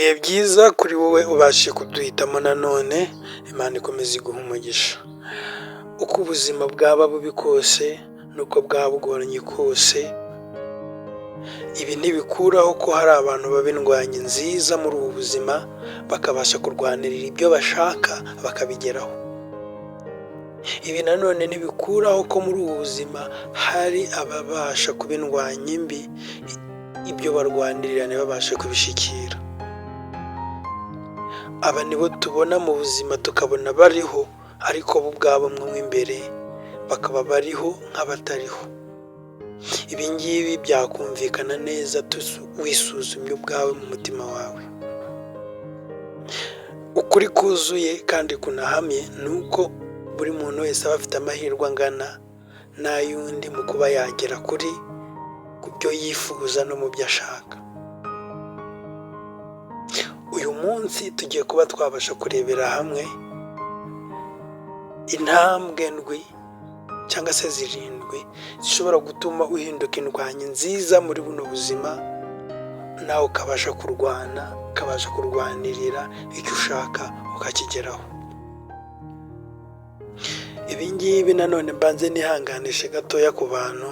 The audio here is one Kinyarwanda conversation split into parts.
ibihe byiza kuri wowe ubashe kuduhitamo nanone. Imana ikomeze iguhe umugisha. Uko ubuzima bwaba bubi kose nuko bwaba bugoranye kose, ibi ntibikuraho ko hari abantu baba indwanyi nziza muri ubu buzima, bakabasha kurwanirira ibyo bashaka bakabigeraho. Ibi nanone ntibikuraho ko muri ubu buzima hari ababasha kuba indwanyi mbi, ibyo barwanirira ntibabashe kubishikira. Aba nibo tubona mu buzima tukabona bariho, ariko bo ubwabo mo imbere bakaba bariho nk'abatariho. Ibi ngibi byakumvikana neza wisuzumye ubwawe mu mutima wawe. Ukuri kuzuye kandi kunahamye ni uko buri muntu wese aba afite amahirwe angana n'ay'undi mu kuba yagera ku byo yifuza no mu byo ashaka. Uyu munsi tugiye kuba twabasha kurebera hamwe intambwe ndwi cyangwa se zirindwi zishobora gutuma uhinduka indwanyi nziza muri buno buzima, nawe ukabasha kurwanirira icyo ushaka ukakigeraho. Ibi ngibi nanone mbanze nihanganishe gatoya ku bantu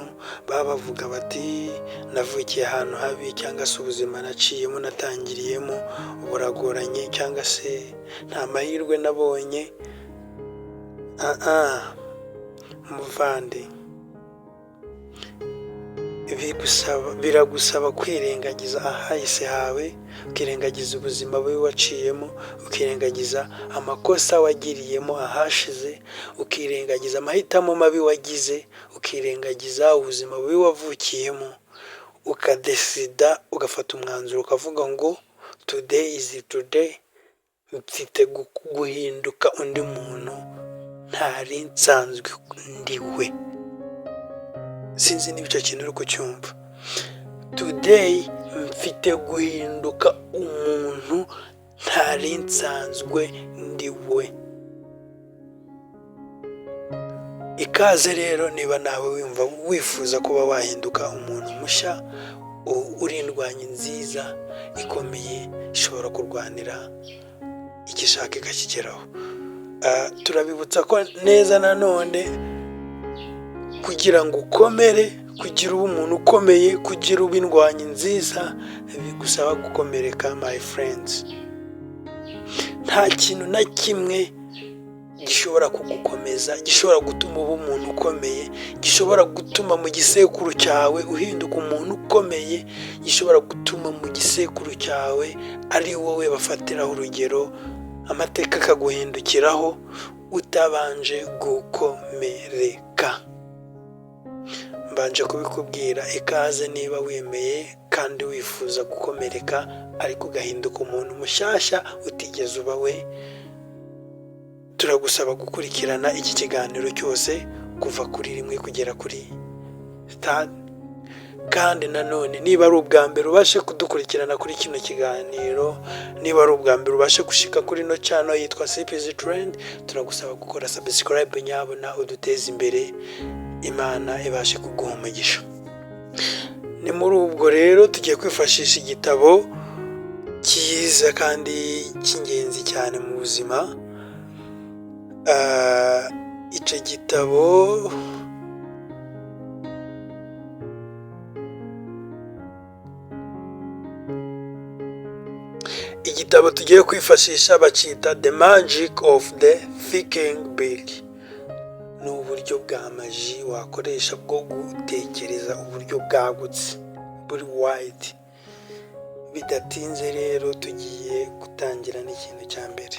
baba bavuga bati navukiye ahantu habi, cyangwa se ubuzima naciyemo natangiriyemo buragoranye, cyangwa se nta mahirwe nabonye. Muvandi, biragusaba kwirengagiza ahahise hawe, ukirengagiza ubuzima bubi waciyemo, ukirengagiza amakosa wagiriyemo ahashize, ukirengagiza amahitamo mabi wagize, ukirengagiza ubuzima bubi wavukiyemo, ukadesida ugafata umwanzuro ukavuga ngo today is today, mfite guhinduka undi muntu ntari nsanzwe ndiwe. Sinzi niba icyo kintu uri kucyumva. Today mfite guhinduka umuntu ntari nsanzwe ndiwe. Ikaze rero niba nawe wifuza kuba wahinduka umuntu mushya, uri indwanyi nziza ikomeye ishobora kurwanira icyo ishaka ikakigeraho. Turabibutsa ko neza nanone kugira ngo ukomere, kugira ube umuntu ukomeye, kugira ube indwanyi nziza, bigusaba gukomereka my friends. Nta kintu na kimwe gishobora kugukomeza, gishobora gutuma uba umuntu ukomeye, gishobora gutuma mu gisekuru cyawe uhinduka umuntu ukomeye, gishobora gutuma mu gisekuru cyawe ari wowe bafatiraho urugero, amateka akaguhindukiraho utabanje gukomereka. Mbanje kubikubwira, ikaze niba wemeye kandi wifuza gukomereka ariko ugahinduka umuntu mushyashya utigeze uba we. Turagusaba gukurikirana iki kiganiro cyose kuva kuri 1 kugera kuri 3. Kandi nanone niba ari ubwa mbere ubashe kudukurikirana kuri kino kiganiro, niba ari ubwa mbere ubashe gushika kuri no channel yitwa CPZ Trend, turagusaba gukora subscribe nyabona uduteze imbere. Imana ibashe kuguha umugisha. Ni muri ubwo rero tugiye kwifashisha igitabo cyiza kandi cy'ingenzi cyane mu buzima. Icyo gitabo tugiye kwifashisha bacyita The Magic of the Thinking Big. Ni uburyo bwa maji wakoresha bwo gutekereza uburyo bwagutse, buri wide. Bidatinze rero tugiye gutangira n'ikintu cya mbere.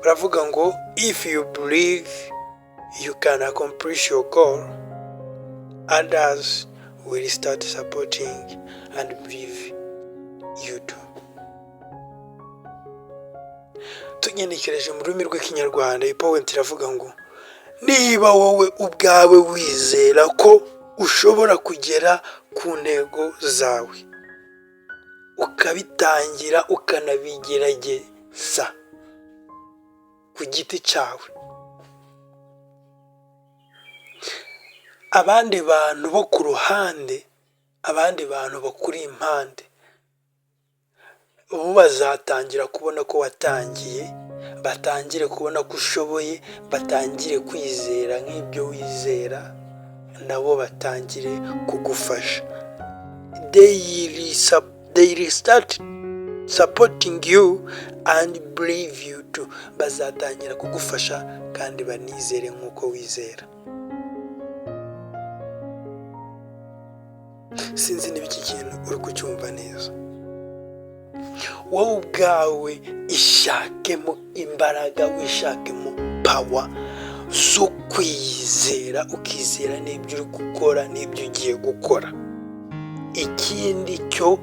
Baravuga ngo if you believe you can accomplish your goal, others will start supporting and believe you do. Tunyenekereje mu rurimi rw'ikinyarwanda, iyi point iravuga ngo niba wowe ubwawe wizera ko ushobora kugera ku ntego zawe, ukabitangira ukanabigerageza ku giti cyawe, abandi bantu bo ku ruhande, abandi bantu bakuri impande ubu bazatangira kubona ko watangiye, batangire kubona ko ushoboye, batangire kwizera nk'ibyo wizera, nabo batangire kugufasha. They will start supporting you and believe you too. Bazatangira kugufasha kandi banizere nk'uko wizera. Sinzi niba iki kintu uri kucyumva neza. Wowe ubwawe ishakemo imbaraga, wishakemo power zo kwizera, ukizera n'ibyo uri gukora n'ibyo ugiye gukora. Ikindi cyo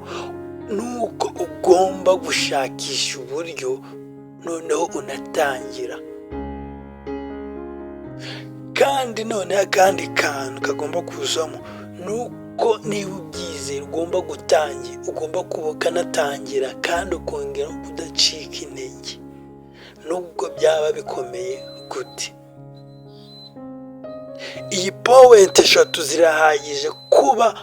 nuko ugomba gushakisha uburyo noneho unatangira. Kandi noneho akandi kantu kagomba kuzamo nuko niba ubyizera ugomba gutangira, ugomba ukanatangira kandi ukongera kudacika intege nubwo byaba bikomeye gute. Iyi point 3 zirahagije kuba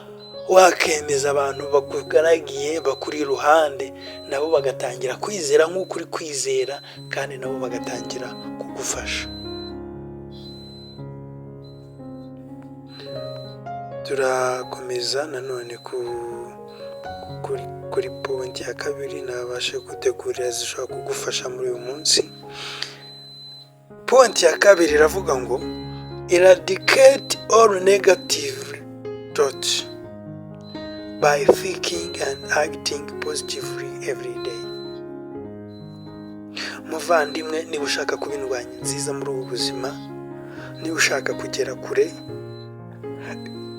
wakemeza abantu bakugaragiye, bakuri iruhande, nabo bagatangira kwizera nk'uko uri kwizera, kandi nabo bagatangira kugufasha. Turakomeza nanone kuri point ya 2 nabashe gutegurira zishobora kugufasha muri uyu munsi. Point ya 2 iravuga ngo eradicate all negative thoughts by thinking and acting positively every day. Muvandimwe, niba ushaka kuba indwanyi nziza muri ubu buzima, niba ushaka kugera kure,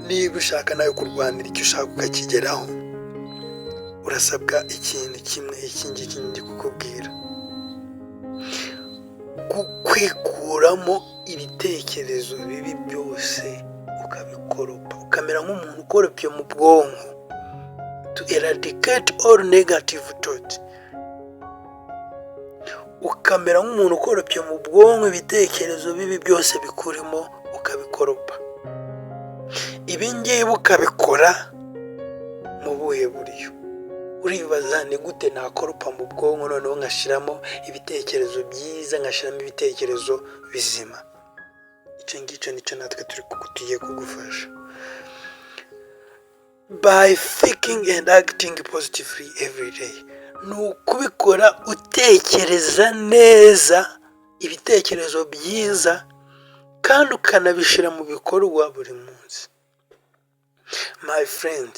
niba ushaka nawe kurwanira icyo ushaka ukakigeraho, urasabwa ikintu kimwe, iki ngiki ndi kukubwira: kwikuramo ibitekerezo bibi byose ukabikoropa, ukamera nk'umuntu ukoropye mu bwonko. To eradicate all negative thoughts, ukamera nk'umuntu ukoropye mu bwonko, ibitekerezo bibi byose bikurimo ukabikoropa. Ibi ngibi ukabikora mu buhe buryo? Uribaza, ni gute nakoropa mu bwonko noneho nkashiramo ibitekerezo byiza, nkashiramo ibitekerezo bizima? Icyo ngicyo nicyo natwe tugiye kugufasha. By thinking and acting positively every day, nukubikora utekereza neza ibitekerezo byiza kandi ukanabishira mu bikorwa buri munsi. My friend,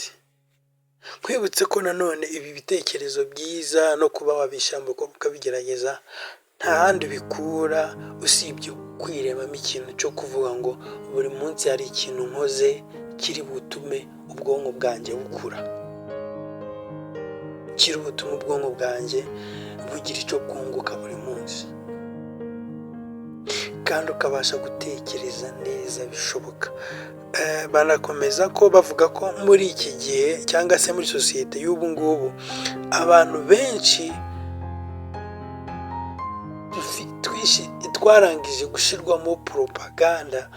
kwibutse ko nanone ibi bitekerezo byiza no kuba wabishyira mu bikorwa ukabigerageza nta handi bikura usibye kwiremamo ikintu cyo kuvuga ngo buri munsi hari ikintu nkoze kiri butume ubwonko bwanjye bukura, kiri butume ubwonko bwanjye bugira icyo bwunguka buri munsi, kandi ukabasha gutekereza neza bishoboka. Banakomeza ko bavuga ko muri iki gihe cyangwa se muri sosiyete y'ubu ngubu abantu benshi twarangije gushyirwamo propaganda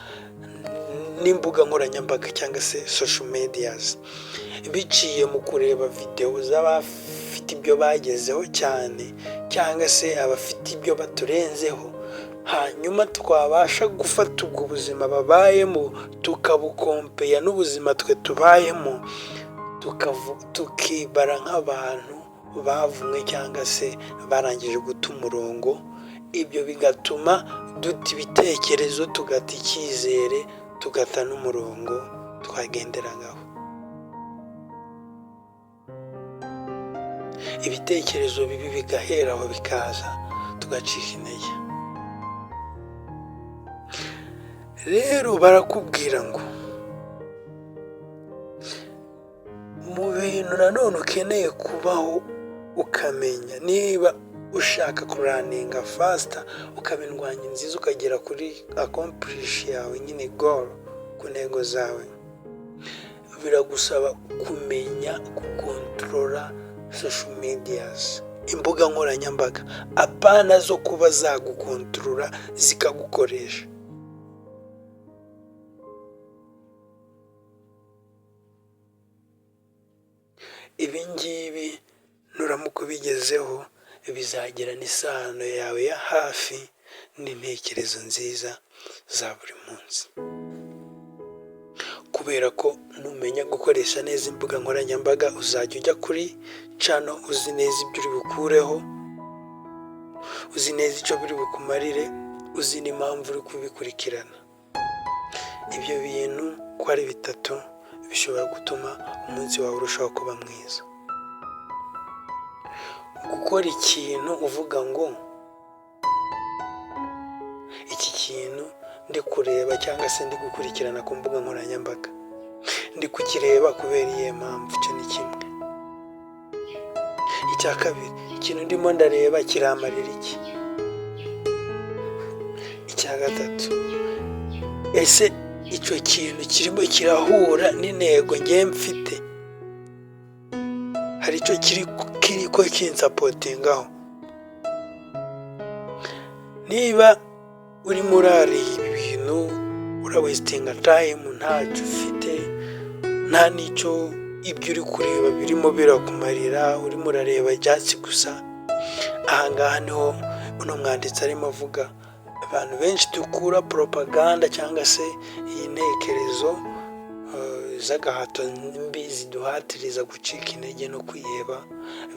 n'imbuga nkoranyambaga cyangwa se social medias, biciye mu kureba video z'abafite ibyo bagezeho cyane cyangwa se abafite ibyo baturenzeho, hanyuma twabasha gufata ubwo buzima babayemo tukabukompeya n'ubuzima twe tubayemo, tukibara nk'abantu bavumwe cyangwa se barangije guta umurongo. Ibyo bigatuma duta ibitekerezo, tugata icyizere, tugata n'umurongo twagenderagaho. Ibitekerezo bibi bigaheraho bikaza, tugacika intege. Rero barakubwira ngo mu bintu nanone ukeneye kubaho ukamenya, niba ushaka kuraninga faster, ukaba indwanyi nziza, ukagera kuri accomplish yawe, nyine goal, ku ntego zawe, biragusaba kumenya gukontrola social medias, imbuga nkoranyambaga, apana zo kuba zagukontrola zikagukoresha. Ibi ngibi nuramuka ubigezeho bizagira n'isano yawe ya hafi n'intekerezo nziza za buri munsi, kubera ko numenya gukoresha neza imbuga nkoranyambaga uzajya ujya kuri channel uzi neza ibyo uri bukureho, uzi neza icyo biri bukumarire, uzi n'impamvu uri kubikurikirana. Ibyo bintu ko ari bitatu bishobora gutuma umunsi wawe urushaho kuba mwiza. Gukora ikintu uvuga ngo iki kintu ndi kureba cyangwa se ndi gukurikirana ku mbuga nkoranyambaga, ndi kukireba kubera iyihe mpamvu, icyo ni kimwe. Icya kabiri, ikintu ndimo ndareba kiramarira iki? Icya gatatu, ese icyo kintu kirimo kirahura n'intego ngiye mfite? Hari icyo kiri ko kinsapotingaho? Niba urimo urareba ibintu urawesitinga time, ntacyo ufite, nta n'icyo ibyo uri kureba birimo birakumarira, urimo urareba ibyatsi gusa, ahangaha niho uno mwanditsi arimo avuga abantu benshi dukura propaganda cyangwa se iyi ntekerezo z'agahato mbi ziduhatiriza gucika intege no kwiheba,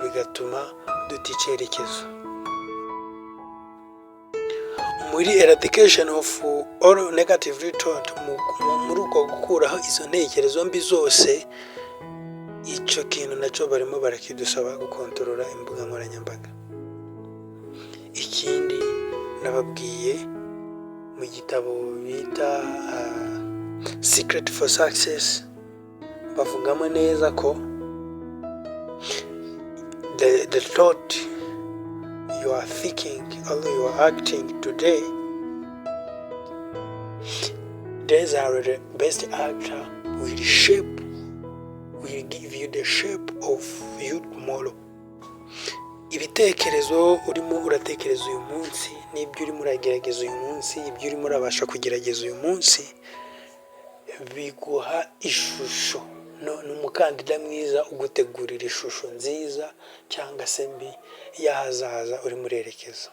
bigatuma duta icyerekezo. Muri eradication of all negative thought, muri uko gukuraho izo ntekerezo mbi zose, icyo kintu nacyo barimo barakidusaba gukontorora imbuga nkoranyambaga. Ikindi nababwiye mu gitabo bita Secret for Success, bavugamo neza ko the thought you are thinking or you are acting today, these are the best actor will give you the shape of you tomorrow. Ibitekerezo urimo uratekereza uyu munsi n'ibyo urimo uragerageza uyu munsi, ibyo urimo urabasha kugerageza uyu munsi, biguha ishusho n'umukandida mwiza ugutegurira ishusho nziza cyangwa se mbi y'ahazaza urimo urerekeza.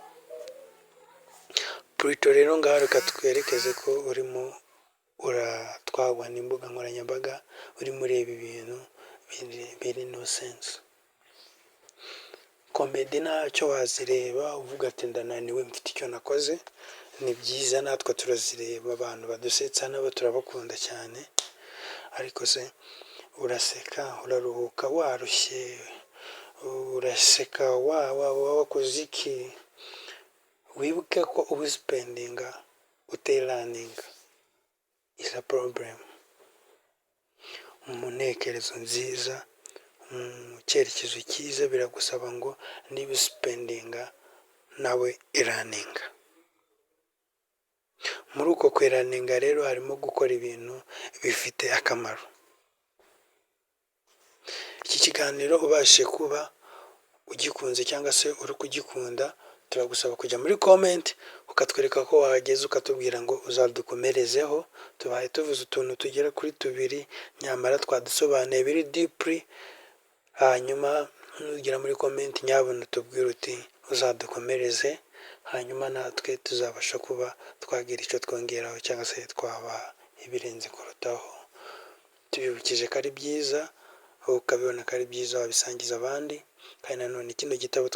Pluto rero ngaho reka twerekeze ko urimo uratwagwa n'imbuga nkoranyambaga, urimo ureba ibintu biri no sense. Komedi ntacyo wazireba uvuga ati ndananiwe mfite icyo nakoze, ni byiza natwe turazireba, abantu badusetsa nabo turabakunda cyane, ariko se uraseka, uraruhuka warushye, uraseka wakoze iki? Wibuke ko ubusipendinga uteraninga is a problem. Mu ntekerezo nziza, mu cyerekezo cyiza, biragusaba ngo niba usipendinga nawe iraninga. Muri uko kweraninga rero harimo gukora ibintu bifite akamaro. Iki kiganiro ubashe kuba ugikunze cyangwa se uri kugikunda, turagusaba kujya muri comment ukatwereka ko wahageze, ukatubwira ngo uzadukomerezeho. Tubaye tuvuze utuntu tugera kuri 2 nyamara twadusobanuye biri deeply, hanyuma nugera muri comment nyabona tubwire uti uzadukomereze, hanyuma natwe tuzabasha kuba twagira icyo twongeraho cyangwa se twaba ibirenze kurutaho. Tubibukije ko ari byiza, ukabibona ko ari byiza wabisangiza abandi, kandi nanone kino gitabo